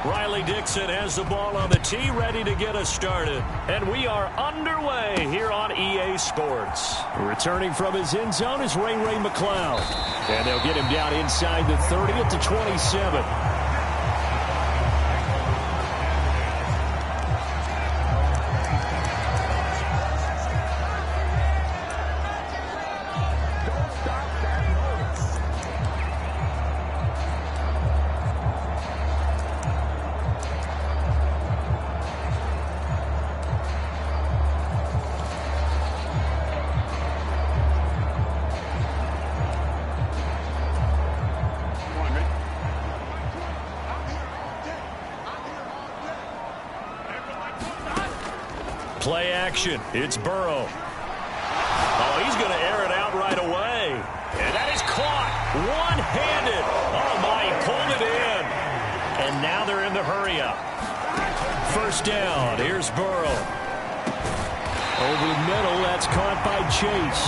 Riley Dixon has the ball on the tee, ready to get us started. And we are underway here on EA Sports. Returning from his end zone is Ray McCloud. And they'll get him down inside the 30 at the 27. Play action. It's Burrow. Oh, he's going to air it out right away. And that is caught. One-handed. Oh, my, he pulled it in. And now they're in the hurry up. First down. Here's Burrow. Over the middle. That's caught by Chase.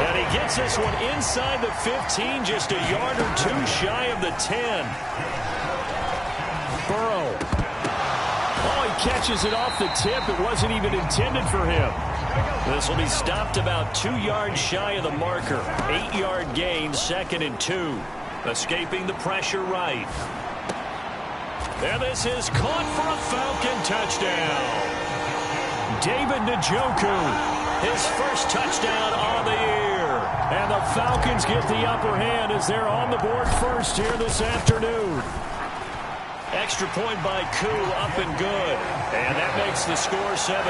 And he gets this one inside the 15, just a yard or two shy of the 10. Burrow. Catches it off the tip. It wasn't even intended for him. This will be stopped about 2 yards shy of the marker. 8-yard gain, 2nd and 2. Escaping the pressure right. And this is caught for a Falcon touchdown. David Njoku, his first touchdown on the year. And the Falcons get the upper hand as they're on the board first here this afternoon. Extra point by Koo, up and good. And that makes the score 7-0.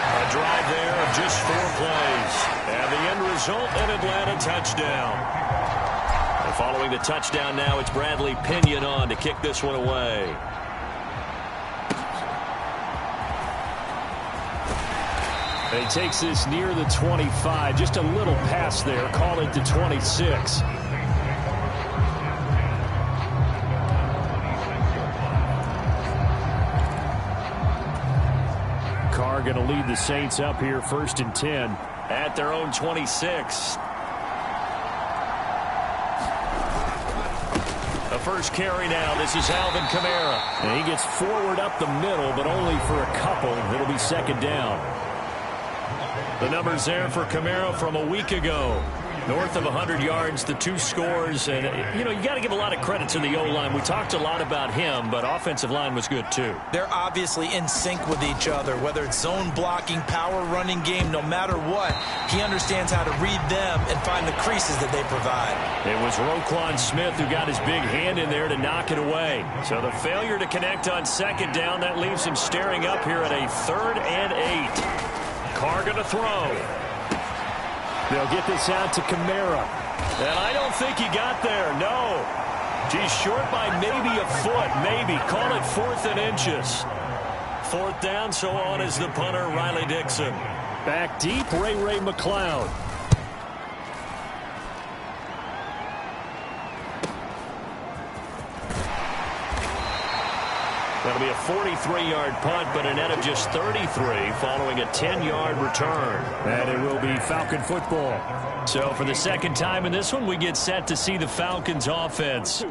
A drive there of just 4 plays. And the end result, an Atlanta touchdown. And following the touchdown now, it's Bradley Pinion on to kick this one away. He takes this near the 25. Just a little pass there. Call it the 26. Going to lead the Saints up here 1st and 10 at their own 26. The first carry now. This is Alvin Kamara. And he gets forward up the middle, but only for a couple. It'll be 2nd down. The numbers there for Kamara from a week ago. North of 100 yards, the 2 scores. And, you got to give a lot of credit to the O-line. We talked a lot about him, but offensive line was good, too. They're obviously in sync with each other, whether it's zone blocking, power running game, no matter what. He understands how to read them and find the creases that they provide. It was Roquan Smith who got his big hand in there to knock it away. So the failure to connect on 2nd down, that leaves him staring up here at a 3rd and 8. Carr going to throw. They'll get this out to Kamara. And I don't think he got there. No. He's short by maybe a foot. Maybe. Call it 4th and inches. 4th down, so on is the punter, Riley Dixon. Back deep, Ray McCloud. That'll be a 43-yard punt, but a net of just 33 following a 10-yard return. And it will be Falcon football. So for the 2nd time in this one, we get set to see the Falcons offense.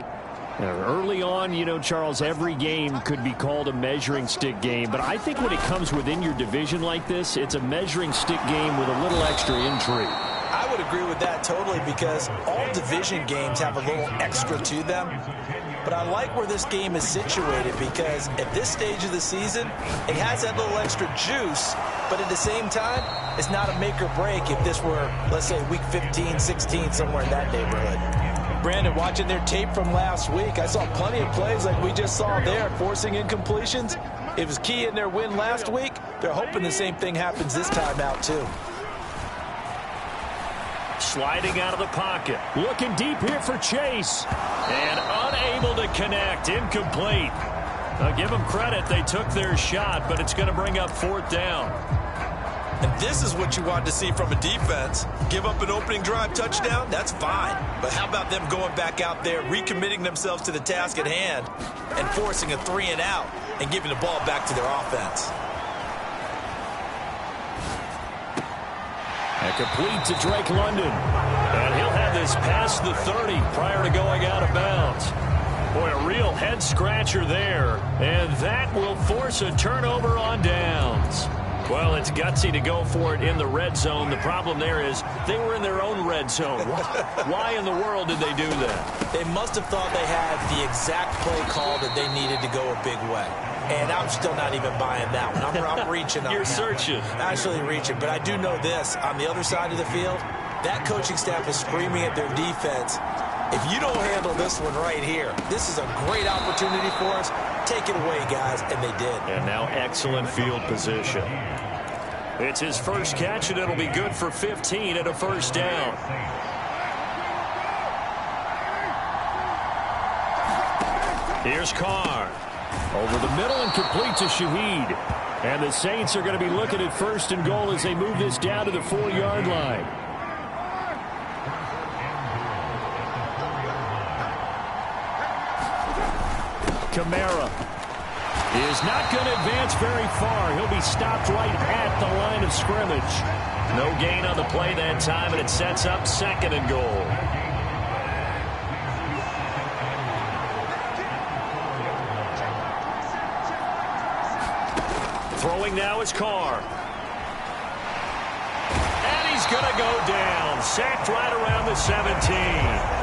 Early on, Charles, every game could be called a measuring stick game. But I think when it comes within your division like this, it's a measuring stick game with a little extra intrigue. I would agree with that totally because all division games have a little extra to them. But I like where this game is situated because at this stage of the season, it has that little extra juice. But at the same time, it's not a make or break if this were, let's say, week 15, 16, somewhere in that neighborhood. Brandon, watching their tape from last week, I saw plenty of plays like we just saw there, forcing incompletions. It was key in their win last week. They're hoping the same thing happens this time out, too. Sliding out of the pocket. Looking deep here for Chase. And unable to connect. Incomplete. I'll give them credit. They took their shot, but it's going to bring up 4th down. And this is what you want to see from a defense. Give up an opening drive touchdown, that's fine. But how about them going back out there, recommitting themselves to the task at hand, and forcing a 3-and-out and giving the ball back to their offense. And complete to Drake London. And he'll have this past the 30 prior to going out of bounds. Boy, a real head-scratcher there. And that will force a turnover on downs. Well, it's gutsy to go for it in the red zone. The problem there is they were in their own red zone. Why in the world did they do that? They must have thought they had the exact play call that they needed to go a big way. And I'm still not even buying that one. I'm reaching on You're that. Searching. Actually reaching. But I do know this. On the other side of the field, that coaching staff is screaming at their defense. If you don't handle this one right here, this is a great opportunity for us. Take it away, guys. And they did. And now excellent field position. It's his first catch, and it'll be good for 15 and a first down. Here's Carr. Over the middle and complete to Shaheed. And the Saints are going to be looking at first and goal as they move this down to the 4-yard line. Kamara is not going to advance very far. He'll be stopped right at the line of scrimmage. No gain on the play that time, and it sets up second and goal. Throwing now is Carr. And he's going to go down. Sacked right around the 17.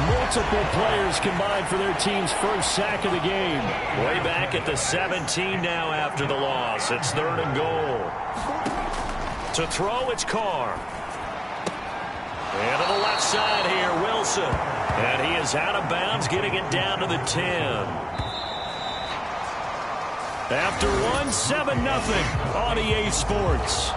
Multiple players combined for their team's first sack of the game. Way back at the 17 now after the loss. It's third and goal. To throw, it's Carr. And to the left side here, Wilson. And he is out of bounds, getting it down to the 10. After one, 7-0 on EA Sports.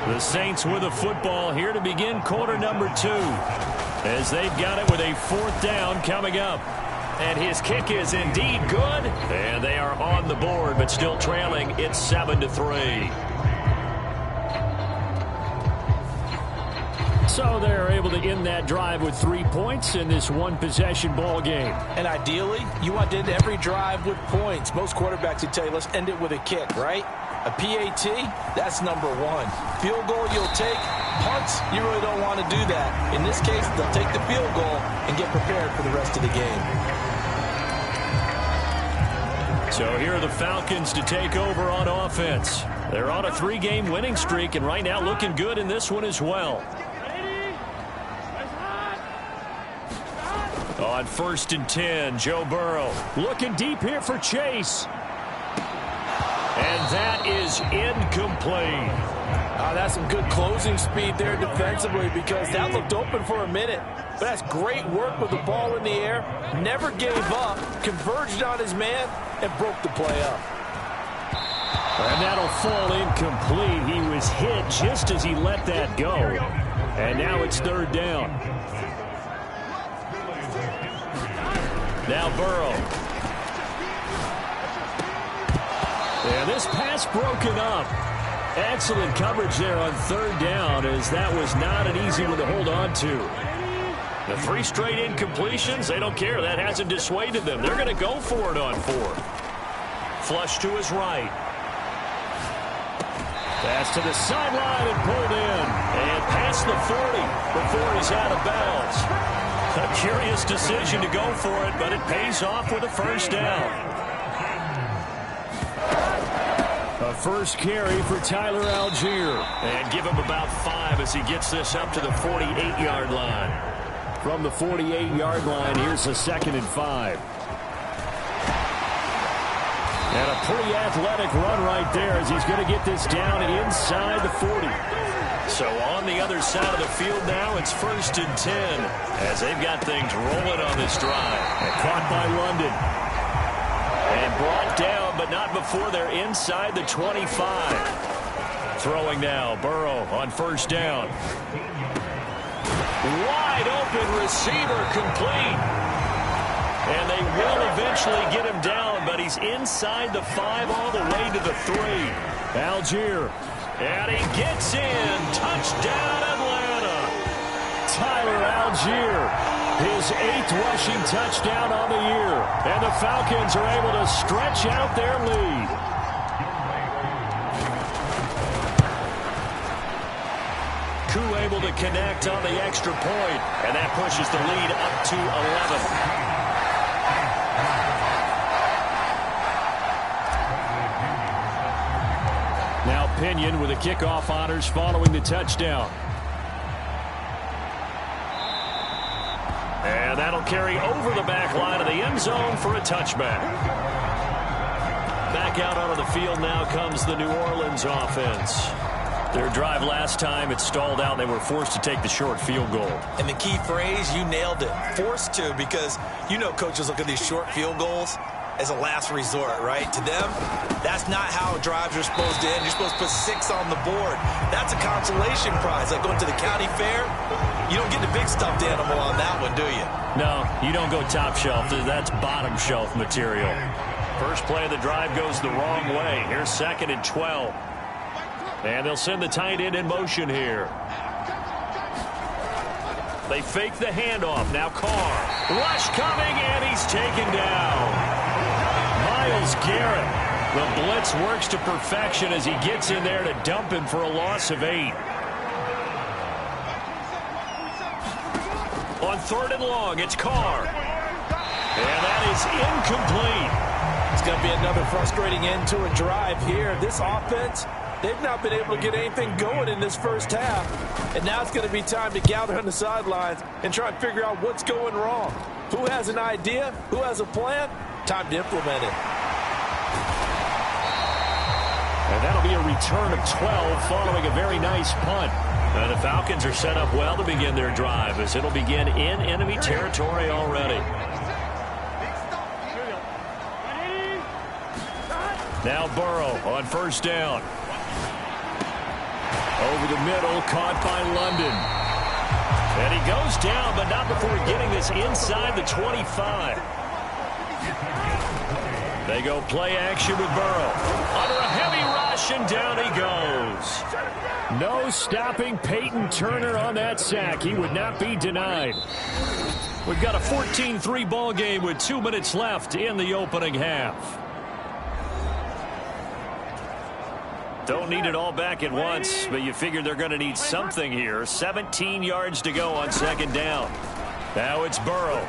The Saints with a football here to begin quarter number 2. As they've got it with a 4th down coming up. And his kick is indeed good. And they are on the board, but still trailing. It's 7-3. So they're able to end that drive with 3 points in this one-possession ball game. And ideally, you want to end every drive with points. Most quarterbacks would tell you, let's end it with a kick, right? A PAT, that's number 1. Field goal you'll take. Punts, you really don't want to do that. In this case, they'll take the field goal and get prepared for the rest of the game. So here are the Falcons to take over on offense. They're on a 3-game winning streak, and right now looking good in this one as well. On 1st and 10, Joe Burrow looking deep here for Chase. And that is incomplete. That's some good closing speed there defensively, because that looked open for a minute. But that's great work with the ball in the air. Never gave up, converged on his man, and broke the play up. And that'll fall incomplete. He was hit just as he let that go. And now it's 3rd down. Now Burrow. And this pass broken up. Excellent coverage there on 3rd down, as that was not an easy one to hold on to. The 3 straight incompletions, they don't care. That hasn't dissuaded them. They're going to go for it on 4th. Flush to his right. Pass to the sideline and pulled in. And past the 40 before he's out of bounds. A curious decision to go for it, but it pays off with a first down. A first carry for Tyler Algier. And give him about 5 as he gets this up to the 48-yard line. From the 48-yard line, here's a 2nd and 5. And a pretty athletic run right there as he's going to get this down inside the 40. So on the other side of the field now, it's 1st and 10 as they've got things rolling on this drive. And caught by London. And brought down, but not before they're inside the 25. Throwing now, Burrow on 1st down. Wide open receiver, complete. And they will eventually get him down, but he's inside the 5 all the way to the 3. Algier. And he gets in. Touchdown, Atlanta. Tyler Algier. His 8th rushing touchdown on the year. And the Falcons are able to stretch out their lead. Koo able to connect on the extra point, and that pushes the lead up to 11. Now Pinion with the kickoff honors following the touchdown. And that'll carry over the back line of the end zone for a touchback. Back out onto the field now comes the New Orleans offense. Their drive last time, it stalled out. They were forced to take the short field goal. And the key phrase, you nailed it. Forced to, because you know coaches look at these short field goals as a last resort, right? To them, that's not how drives are supposed to end. You're supposed to put 6 on the board. That's a consolation prize. Like going to the county fair, you don't get the big stuffed animal on that one, do you? No, you don't go top shelf. That's bottom shelf material. First play of the drive goes the wrong way. Here's 2nd and 12. And they'll send the tight end in motion here. They fake the handoff. Now Carr. Rush coming, and he's taken down. Myles Garrett. The blitz works to perfection as he gets in there to dump him for a loss of 8. On 3rd and long, it's Carr. And that is incomplete. It's going to be another frustrating end to a drive here. This offense, they've not been able to get anything going in this first half. And now it's going to be time to gather on the sidelines and try and figure out what's going wrong. Who has an idea? Who has a plan? Time to implement it. And that'll be a return of 12 following a very nice punt. And the Falcons are set up well to begin their drive as it'll begin in enemy territory already. Now Burrow on 1st down. Over the middle, caught by London. And he goes down, but not before getting this inside the 25. They go play action with Burrow. Under a heavy rush, and down he goes. No stopping Peyton Turner on that sack. He would not be denied. We've got a 14-3 ball game with 2 minutes left in the opening half. Don't need it all back at once, but you figure they're going to need something here. 17 yards to go on 2nd down. Now it's Burrow.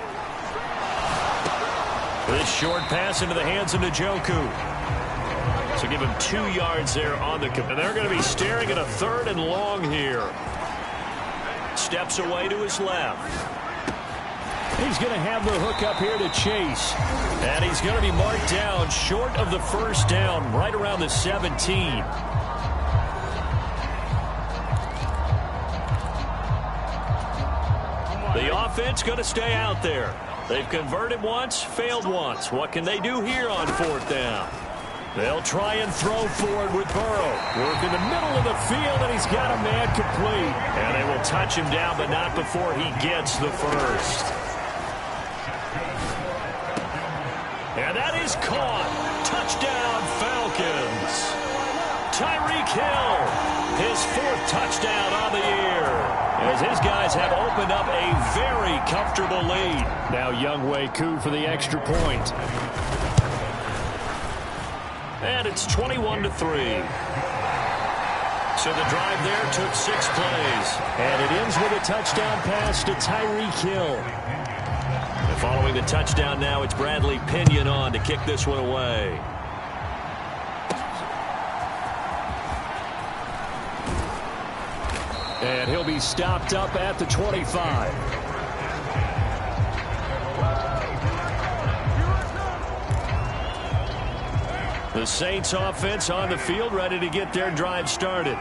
This short pass into the hands of Njoku. So give him 2 yards there on the... And they're going to be staring at a 3rd and long here. Steps away to his left. He's going to have the hook up here to Chase. And he's going to be marked down short of the 1st down, right around the 17. The offense going to stay out there. They've converted once, failed once. What can they do here on 4th down? They'll try and throw forward with Burrow. Work in the middle of the field, and he's got a man complete. And they will touch him down, but not before he gets the 1st. And that is caught. Touchdown, Falcons. Tyreek Hill, his 4th touchdown on the year. As his guys have opened up a very comfortable lead. Now Younghoe Koo for the extra point. And it's 21-3. So the drive there took 6 plays. And it ends with a touchdown pass to Tyreek Hill. And following the touchdown now, it's Bradley Pinion on to kick this one away. And he'll be stopped up at the 25. The Saints offense on the field, ready to get their drive started.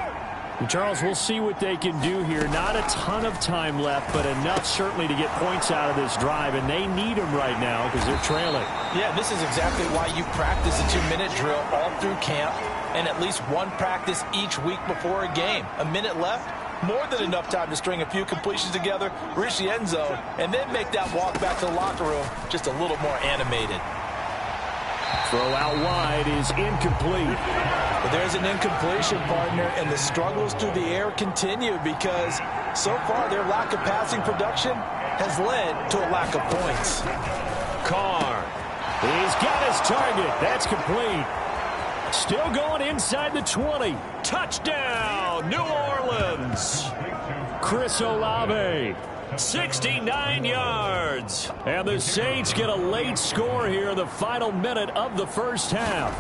And Charles, we'll see what they can do here. Not a ton of time left, but enough certainly to get points out of this drive, and they need them right now because they're trailing. Yeah, this is exactly why you practice a 2-minute drill all through camp and at least one practice each week before a game. A minute left, more than enough time to string a few completions together, reach the end zone, and then make that walk back to the locker room just a little more animated. Throw out wide is incomplete. But there's an incompletion, partner, and the struggles through the air continue because so far their lack of passing production has led to a lack of points. Carr, he's got his target. That's complete. Still going inside the 20. Touchdown, New Orleans. Chris Olave. 69 yards. And the Saints get a late score here in the final minute of the first half.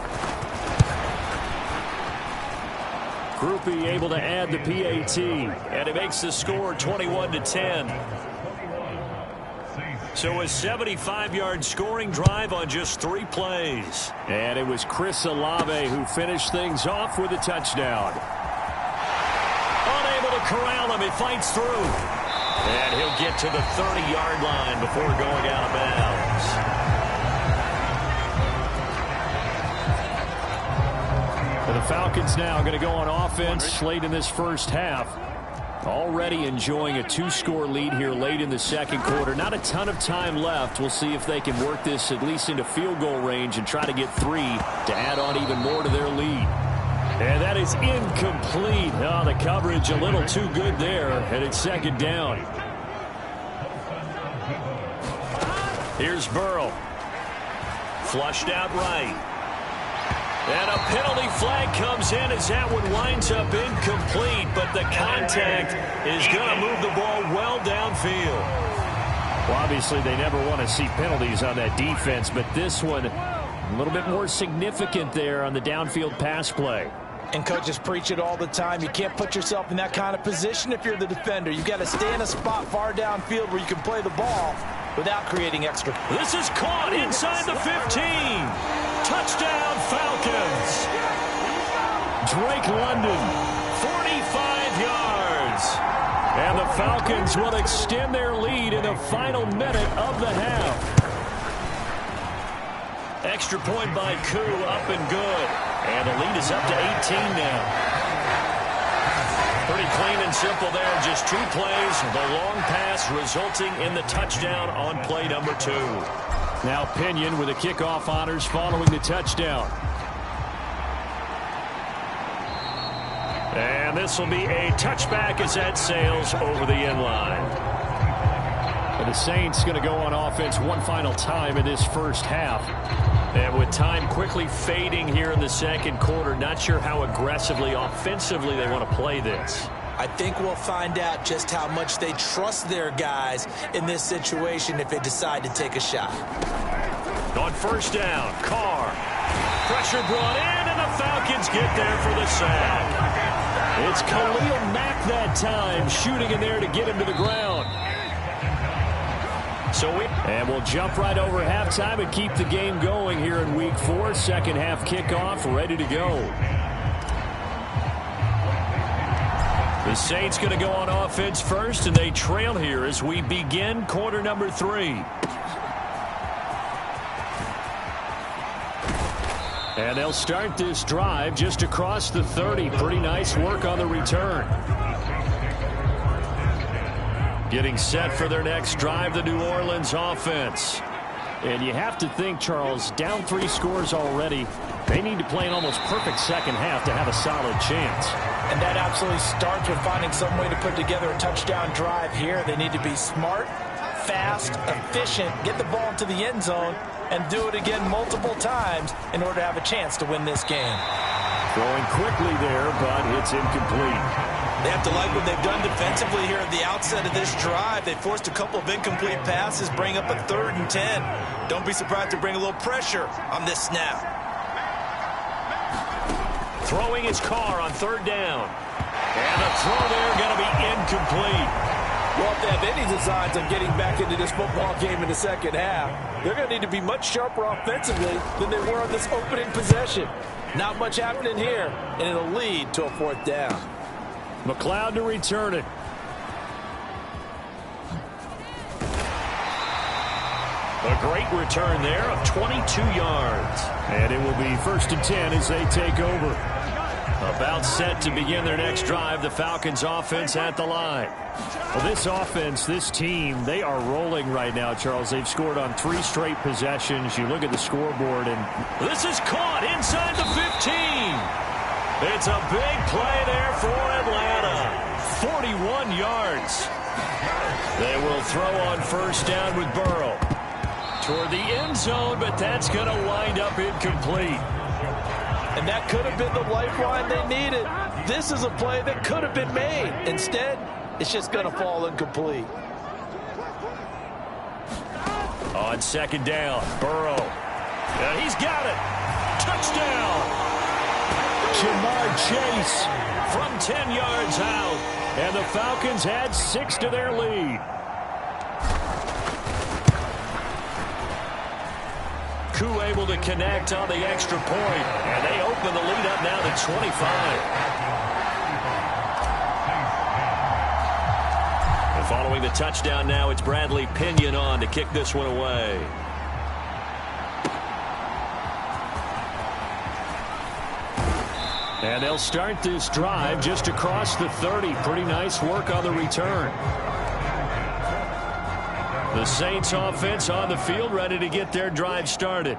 Grupe able to add the PAT. And it makes the score 21-10. So a 75-yard scoring drive on just 3 plays. And it was Chris Olave who finished things off with a touchdown. Unable to corral him. He fights through. And he'll get to the 30-yard line before going out of bounds. And the Falcons now going to go on offense late in this first half. Already enjoying a 2-score lead here late in the second quarter. Not a ton of time left. We'll see if they can work this at least into field goal range and try to get 3 to add on even more to their lead. And that is incomplete. Oh, the coverage a little too good there, and it's second down. Here's Burrow. Flushed out right. And a penalty flag comes in as that one winds up incomplete, but the contact is going to move the ball well downfield. Well, obviously they never want to see penalties on that defense, but this one a little bit more significant there on the downfield pass play. And coaches preach it all the time. You can't put yourself in that kind of position if you're the defender. You've got to stay in a spot far downfield where you can play the ball without creating extra. This is caught inside the 15. Touchdown, Falcons. Drake London, 45 yards. And the Falcons will extend their lead in the final minute of the half. Extra point by Koo, up and good. And the lead is up to 18 now. Pretty clean and simple there. Just 2 plays. The long pass resulting in the touchdown on play number 2. Now Pinion with the kickoff honors following the touchdown. And this will be a touchback as that sails over the end line. And the Saints going to go on offense one final time in this first half. And with time quickly fading here in the second quarter, not sure how aggressively, offensively they want to play this. I think we'll find out just how much they trust their guys in this situation if they decide to take a shot. On first down, Carr. Pressure brought in, and the Falcons get there for the sack. It's Khalil Mack that time, shooting in there to get him to the ground. And we'll jump right over halftime and keep the game going here in Week 4. Second half kickoff, ready to go. The Saints going to go on offense first, and they trail here as we begin quarter number 3. And they'll start this drive just across the 30. Pretty nice work on the return. Getting set for their next drive, the New Orleans offense. And you have to think, Charles, down 3 scores already. They need to play an almost perfect second half to have a solid chance. And that absolutely starts with finding some way to put together a touchdown drive here. They need to be smart, fast, efficient, get the ball into the end zone, and do it again multiple times in order to have a chance to win this game. Throwing quickly there, but it's incomplete. They have to like what they've done defensively here at the outset of this drive. They forced a couple of incomplete passes, bring up a 3rd and 10. Don't be surprised to bring a little pressure on this snap. Throwing his Carr on 3rd down. And the throw there going to be incomplete. Well, if they have any designs of getting back into this football game in the second half, they're going to need to be much sharper offensively than they were on this opening possession. Not much happening here, and it'll lead to a 4th down. McLeod to return it. A great return there of 22 yards. And it will be 1st and 10 as they take over. About set to begin their next drive, the Falcons offense at the line. Well, this offense, this team, they are rolling right now, Charles. They've scored on 3 straight possessions. You look at the scoreboard, and this is caught inside the 15. It's a big play there for Atlanta. 41 yards. They will throw on first down with Burrow. Toward the end zone, but that's going to wind up incomplete. And that could have been the lifeline they needed. This is a play that could have been made. Instead, it's just going to fall incomplete. On second down, Burrow. He's got it. Touchdown. Jamar Chase from 10 yards out. And the Falcons add 6 to their lead. Koo able to connect on the extra point. And they open the lead up now to 25. Following the touchdown now, it's Bradley Pinion on to kick this one away. And they'll start this drive just across the 30. Pretty nice work on the return. The Saints offense on the field, ready to get their drive started.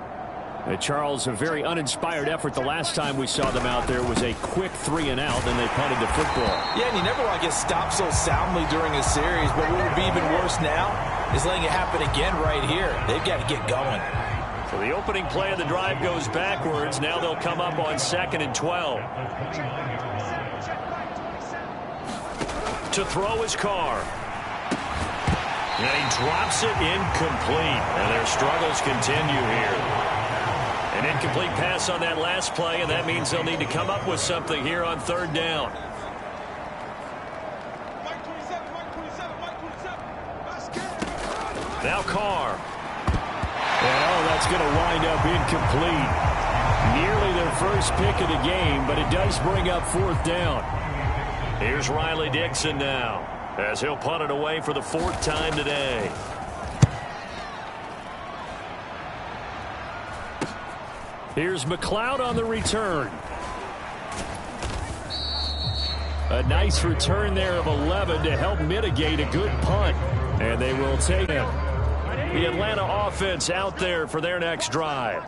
Charles, a very uninspired effort. The last time we saw them out there was a quick 3-and-out, and they punted the football. Yeah, and you never want to get stopped so soundly during a series, but what would be even worse now is letting it happen again right here. They've got to get going. So the opening play of the drive goes backwards. Now they'll come up on 2nd and 12. To throw his Carr. And he drops it incomplete. And their struggles continue here. An incomplete pass on that last play, and that means they'll need to come up with something here on 3rd down. Now Carr. And that's going to wind up incomplete. Nearly their first pick of the game, but it does bring up 4th down. Here's Riley Dixon now, as he'll punt it away for the 4th time today. Here's McLeod on the return. A nice return there of 11 to help mitigate a good punt. And they will take him. The Atlanta offense out there for their next drive.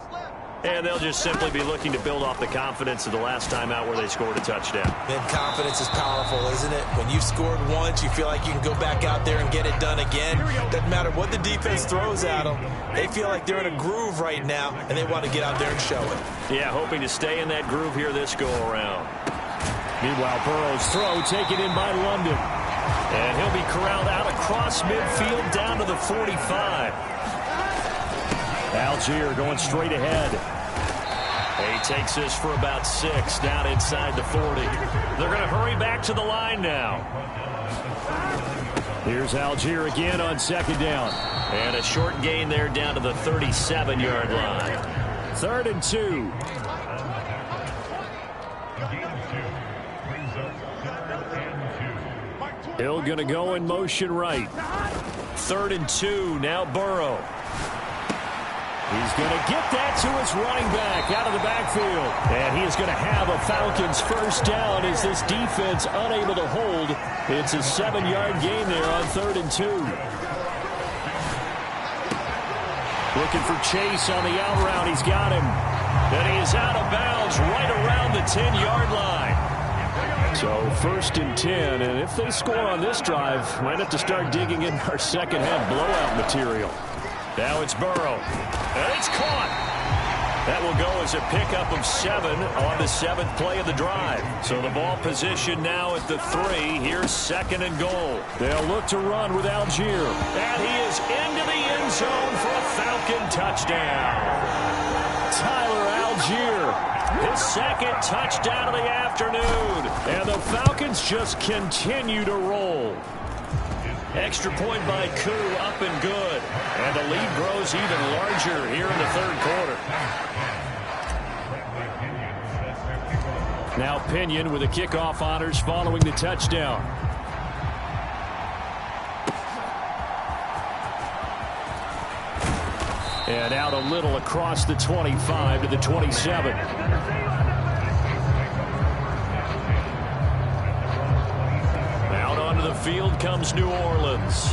And they'll just simply be looking to build off the confidence of the last time out where they scored a touchdown. Man, confidence is powerful, isn't it? When you've scored once, you feel like you can go back out there and get it done again. Doesn't matter what the defense throws at them. They feel like they're in a groove right now, and they want to get out there and show it. Yeah, hoping to stay in that groove here this go-around. Meanwhile, Burrow's throw taken in by London. And he'll be corralled out across midfield down to the 45. Algier going straight ahead. He takes this for about 6 down inside the 40. They're going to hurry back to the line now. Here's Algier again on 2nd down. And a short gain there down to the 37-yard line. 3rd and 2. Hill going to go in motion right. 3rd and 2. Now Burrow. He's going to get that to his running back out of the backfield. And he is going to have a Falcons first down as this defense unable to hold. It's a 7-yard gain there on 3rd and 2. Looking for Chase on the out route. He's got him. And he is out of bounds right around the 10-yard line. So 1st and 10. And if they score on this drive, might have to start digging in our second half blowout material. Now it's Burrow. And it's caught. That will go as a pickup of 7 on the 7th play of the drive. So the ball position now at the 3. Here's 2nd and goal. They'll look to run with Algier. And he is into the end zone for a Falcon touchdown. Tyler Algier, his 2nd touchdown of the afternoon. And the Falcons just continue to roll. Extra point by Koo, up and good. And the lead grows even larger here in the 3rd quarter. Now Pinion with the kickoff honors following the touchdown. And out a little across the 25 to the 27. Field comes New Orleans.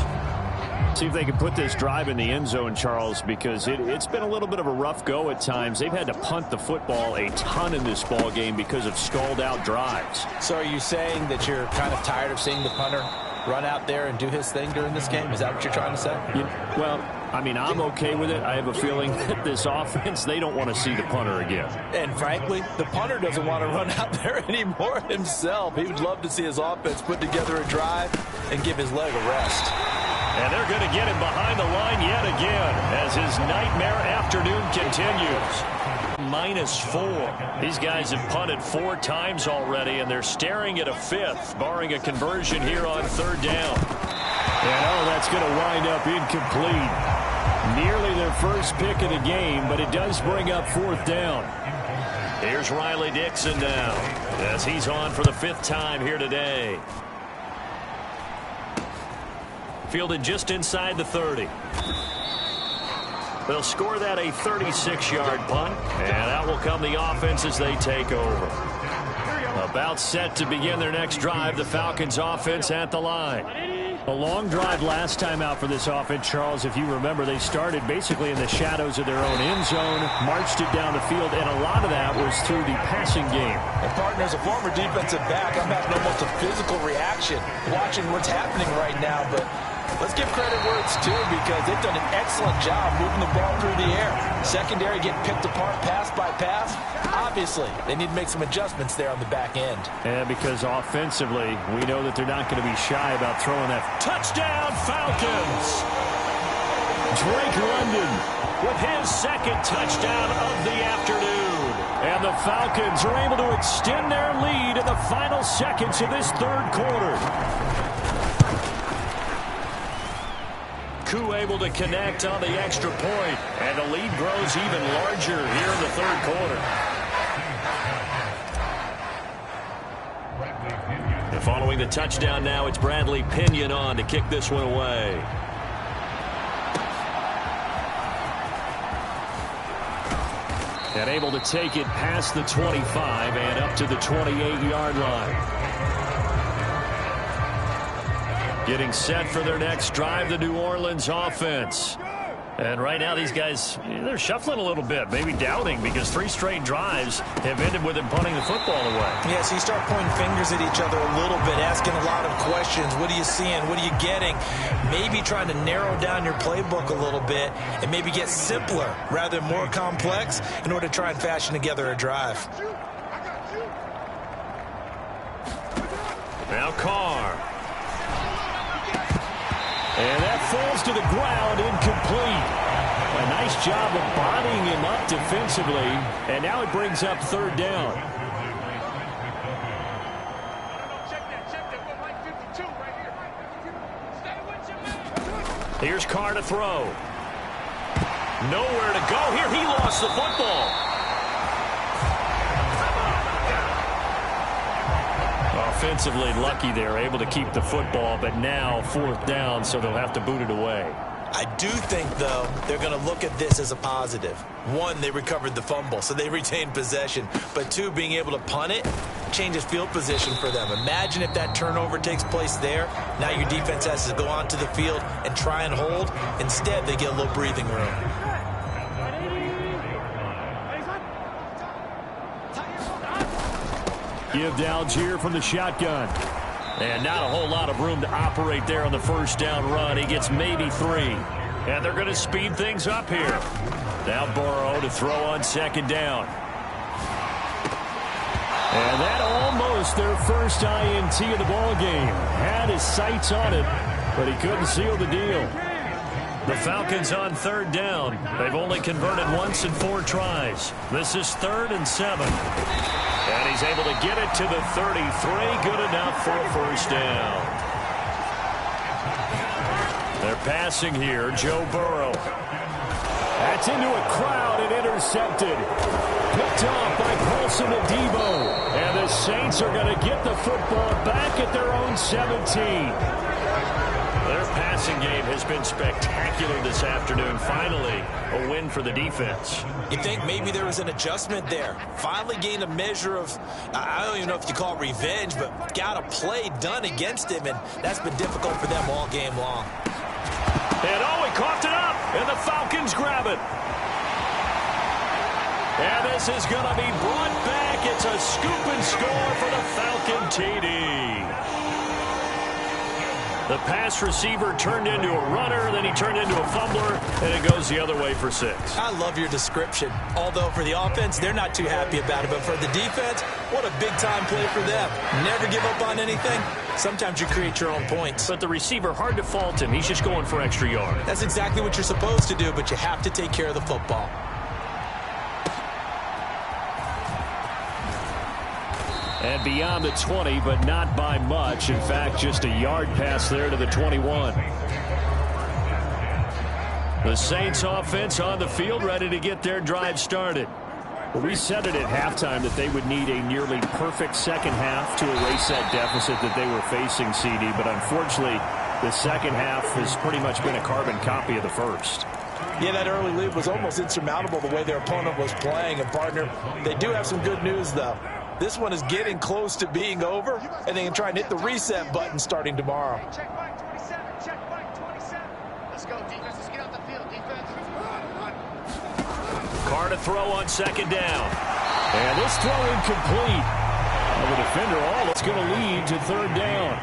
See if they can put this drive in the end zone, Charles, because it's been a little bit of a rough go at times. They've had to punt the football a ton in this ball game because of stalled out drives. So are you saying that you're kind of tired of seeing the punter run out there and do his thing during this game? Is that what you're trying to say? Well, I mean, I'm okay with it. I have a feeling that this offense, they don't want to see the punter again. And frankly, the punter doesn't want to run out there anymore himself. He would love to see his offense put together a drive and give his leg a rest. And they're going to get him behind the line yet again as his nightmare afternoon continues. -4. These guys have punted 4 times already, and they're staring at a 5th, barring a conversion here on 3rd down. And, oh, that's going to wind up incomplete. Nearly their first pick of the game, but it does bring up 4th down. Here's Riley Dixon now as he's on for the 5th time here today. Fielded just inside the 30. They'll score that a 36-yard punt, and out will come the offense as they take over. About set to begin their next drive, the Falcons offense at the line. A long drive last time out for this offense, Charles. If you remember, they started basically in the shadows of their own end zone, marched it down the field, and a lot of that was through the passing game. And, partner, as a former defensive back, I'm having almost a physical reaction watching what's happening right now, but let's give credit where it's due because they've done an excellent job moving the ball through the air. Secondary getting picked apart pass by pass. Obviously, they need to make some adjustments there on the back end. And because offensively, we know that they're not going to be shy about throwing that. Touchdown, Falcons! Drake London with his 2nd touchdown of the afternoon. And the Falcons are able to extend their lead in the final seconds of this 3rd quarter. Koo able to connect on the extra point, and the lead grows even larger here in the 3rd quarter. And following the touchdown now, it's Bradley Pinion on to kick this one away. And able to take it past the 25 and up to the 28-yard line. Getting set for their next drive, the New Orleans offense. And right now these guys, they're shuffling a little bit, maybe doubting, because 3 straight drives have ended with them punting the football away. Yeah, so you start pointing fingers at each other a little bit, asking a lot of questions. What are you seeing? What are you getting? Maybe trying to narrow down your playbook a little bit and maybe get simpler rather than more complex in order to try and fashion together a drive. Now Carr. And that falls to the ground, incomplete. A nice job of bodying him up defensively, and now it brings up 3rd down. Here's Carr to throw. Nowhere to go here. He lost the football. Offensively lucky they're able to keep the football, but now 4th down, so they'll have to boot it away. I do think, though, they're going to look at this as a positive. 1, they recovered the fumble, so they retained possession. But 2, being able to punt it changes field position for them. Imagine if that turnover takes place there. Now your defense has to go onto the field and try and hold. Instead, they get a little breathing room. Give to Algier from the shotgun. And not a whole lot of room to operate there on the 1st down run. He gets maybe 3. And they're going to speed things up here. Now Burrow to throw on 2nd down. And that almost their first INT of the ball game. Had his sights on it, but he couldn't seal the deal. The Falcons on 3rd down. They've only converted once in 4 tries. This is 3rd and 7. And he's able to get it to the 33. Good enough for a 1st down. They're passing here. Joe Burrow. That's into a crowd and intercepted. Picked off by Paulson Adebo. And the Saints are going to get the football back at their own 17. Their passing game has been spectacular this afternoon. Finally, a win for the defense. You think maybe there was an adjustment there. Finally gained a measure of, I don't even know if you call it revenge, but got a play done against him, and that's been difficult for them all game long. And oh, he coughed it up, and the Falcons grab it. And this is going to be brought back. It's a scoop and score for the Falcon TD. The pass receiver turned into a runner, then he turned into a fumbler, and it goes the other way for 6. I love your description. Although for the offense, they're not too happy about it. But for the defense, what a big-time play for them. Never give up on anything. Sometimes you create your own points. But the receiver, hard to fault him. He's just going for extra yards. That's exactly what you're supposed to do, but you have to take care of the football. And beyond the 20, but not by much. In fact, just a yard pass there to the 21. The Saints offense on the field, ready to get their drive started. Well, we said it at halftime that they would need a nearly perfect second half to erase that deficit that they were facing, CD. But unfortunately, the second half has pretty much been a carbon copy of the first. Yeah, that early lead was almost insurmountable the way their opponent was playing. And, partner, they do have some good news, though. This one is getting close to being over, and they can try and hit the reset button starting tomorrow. Check back 27, check back 27. Let's go, defense. Let's get out the field, defense. Carr to throw on second down. And this throw incomplete. The defender all it's going to lead to third down.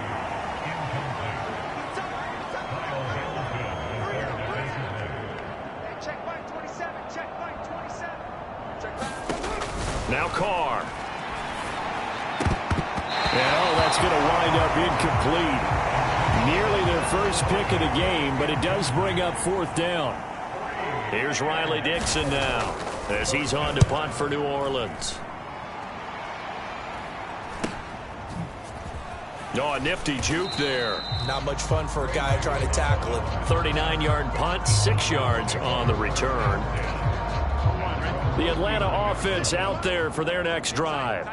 Check back 27, check back 27. Check back. Now Carr. And that's going to wind up incomplete. Nearly their first pick of the game, but it does bring up fourth down. Here's Riley Dixon now as he's on to punt for New Orleans. Oh, a nifty juke there. Not much fun for a guy trying to tackle it. 39-yard punt, 6 yards on the return. The Atlanta offense out there for their next drive.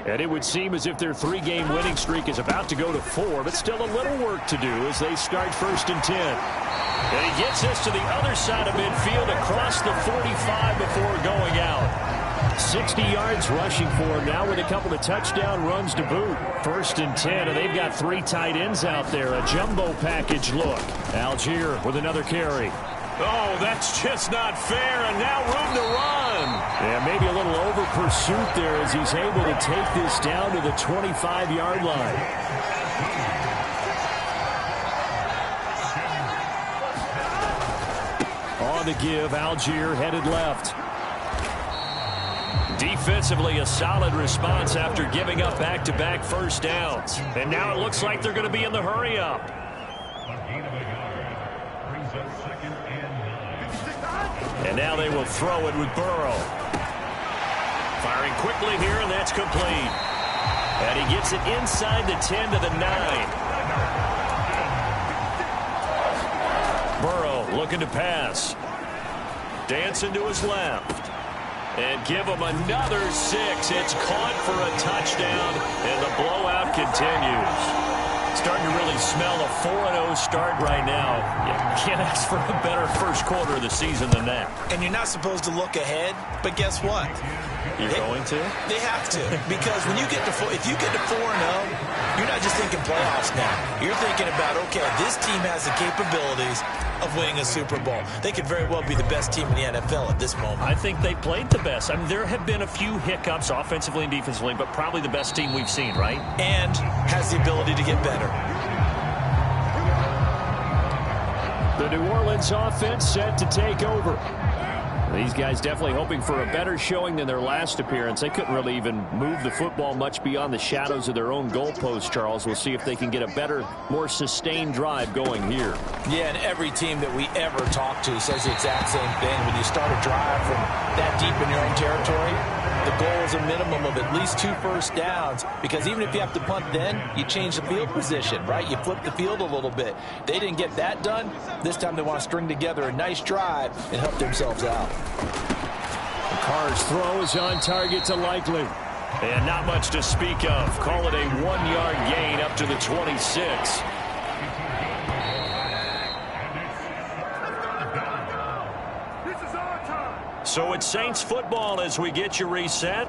And it would seem as if their 3-game winning streak is about to go to 4, but still a little work to do as they start 1st and 10. And he gets this to the other side of midfield across the 45 before going out. 60 yards rushing for him now with a couple of touchdown runs to boot. 1st and 10, and they've got 3 tight ends out there. A jumbo package look. Algier with another carry. Oh, that's just not fair, and now room to run. Yeah, maybe a little over pursuit there as he's able to take this down to the 25-yard line. On the give, Algier headed left. Defensively, a solid response after giving up back-to-back first downs. And now it looks like they're going to be in the hurry-up. And now they will throw it with Burrow. Firing quickly here, and that's complete. And he gets it inside the 10 to the 9. Burrow looking to pass. Dancing to his left. And give him another 6. It's caught for a touchdown, and the blowout continues. Starting to really smell a 4-0 start right now. You can't ask for a better first quarter of the season than that. And you're not supposed to look ahead, but guess what? You're going to? They have to, because when you get to if you get to 4-0, you're not just thinking playoffs now. You're thinking about, okay, this team has the capabilities of winning a Super Bowl. They could very well be the best team in the NFL at this moment. I think they played the best. I mean, there have been a few hiccups offensively and defensively, but probably the best team we've seen, right? And has the ability to get better. The New Orleans offense set to take over. These guys definitely hoping for a better showing than their last appearance. They couldn't really even move the football much beyond the shadows of their own goalpost, Charles. We'll see if they can get a better, more sustained drive going here. Yeah, and every team that we ever talk to says the exact same thing. When you start a drive from that deep in your own territory, the goal is a minimum of at least 2 first downs, because even if you have to punt then, you change the field position, right? You flip the field a little bit. They didn't get that done. This time they want to string together a nice drive and help themselves out. Carr's throw is on target to Likely. And not much to speak of. Call it a 1-yard gain up to the 26. So it's Saints football as we get you reset.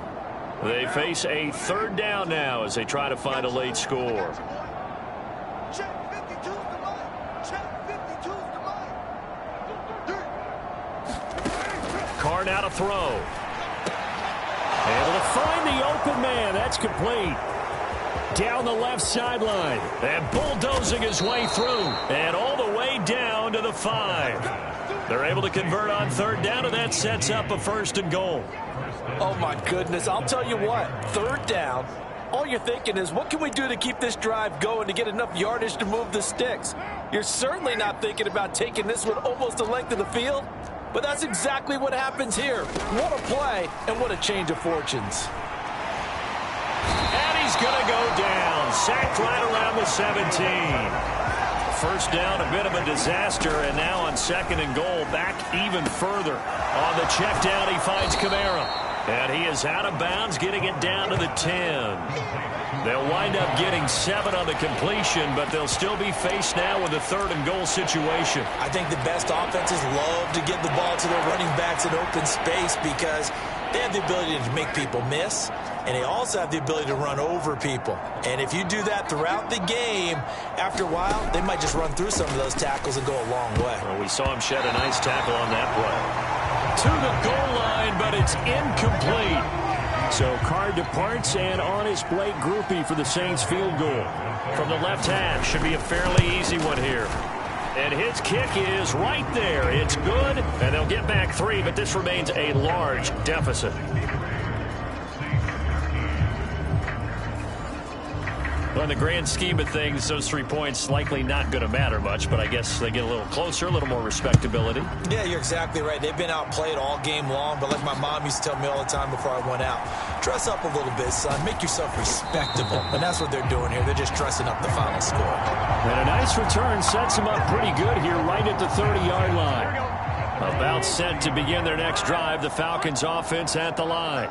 They face a 3rd down now as they try to find a late score. Carr now to throw. Able to find the open man. That's complete. down the left sideline. And bulldozing his way through. And all the way down to the 5. They're able to convert on third down, and that sets up a 1st and goal. Oh, my goodness. I'll tell you what. Third down. All you're thinking is, what can we do to keep this drive going to get enough yardage to move the sticks? You're certainly not thinking about taking this one almost the length of the field, but that's exactly what happens here. What a play, and what a change of fortunes. And he's going to go down. Sacked right around the 17. First down, a bit of a disaster, and now on 2nd and goal, back even further. On the check down, he finds Kamara. And he is out of bounds, getting it down to the 10. They'll wind up getting 7 on the completion, but they'll still be faced now with a 3rd and goal situation. I think the best offenses love to get the ball to their running backs in open space because they have the ability to make people miss, and they also have the ability to run over people. And if you do that throughout the game, after a while, they might just run through some of those tackles and go a long way. Well, we saw him shed a nice tackle on that play. To the goal line, but it's incomplete. So Carr departs, and on his Blake Grupe for the Saints field goal. From the left half, should be a fairly easy one here. And his kick is right there. It's good, and they'll get back 3, but this remains a large deficit. Well, in the grand scheme of things, those 3 points likely not going to matter much, but I guess they get a little closer, a little more respectability. Yeah, you're exactly right. They've been outplayed all game long, but like my mom used to tell me all the time before I went out, dress up a little bit, son. Make yourself respectable. And that's what they're doing here. They're just dressing up the final score. And a nice return sets them up pretty good here right at the 30-yard line. About set to begin their next drive, the Falcons offense at the line.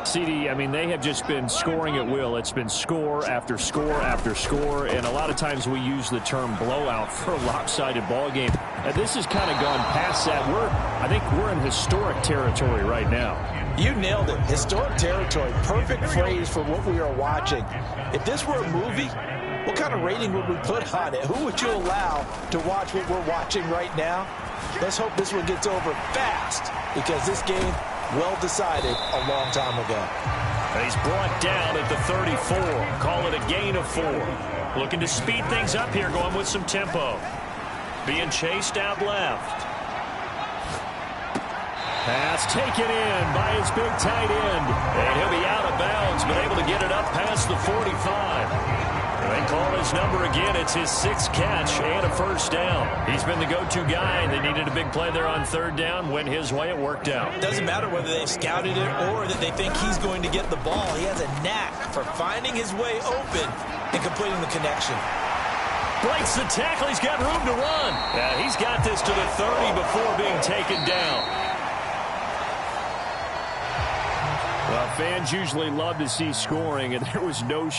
CD, I mean, they have just been scoring at will. It's been score after score after score, and a lot of times we use the term blowout for a lopsided ball game. And this has kind of gone past that. I think we're in historic territory right now. You nailed it. Historic territory. Perfect phrase for what we are watching. If this were a movie, what kind of rating would we put on it? Who would you allow to watch what we're watching right now? Let's hope this one gets over fast, because this game, well decided a long time ago. And he's brought down at the 34. Call it a gain of 4. Looking to speed things up here, going with some tempo. Being chased out left. Pass taken in by his big tight end. And he'll be out of bounds, but able to get it up past the 45. They call his number again. It's his 6th catch and a first down. He's been the go-to guy. They needed a big play there on third down. Went his way. It worked out. It doesn't matter whether they've scouted it or that they think he's going to get the ball. He has a knack for finding his way open and completing the connection. Breaks the tackle. He's got room to run. Yeah, he's got this to the 30 before being taken down. Well, fans usually love to see scoring, and there was no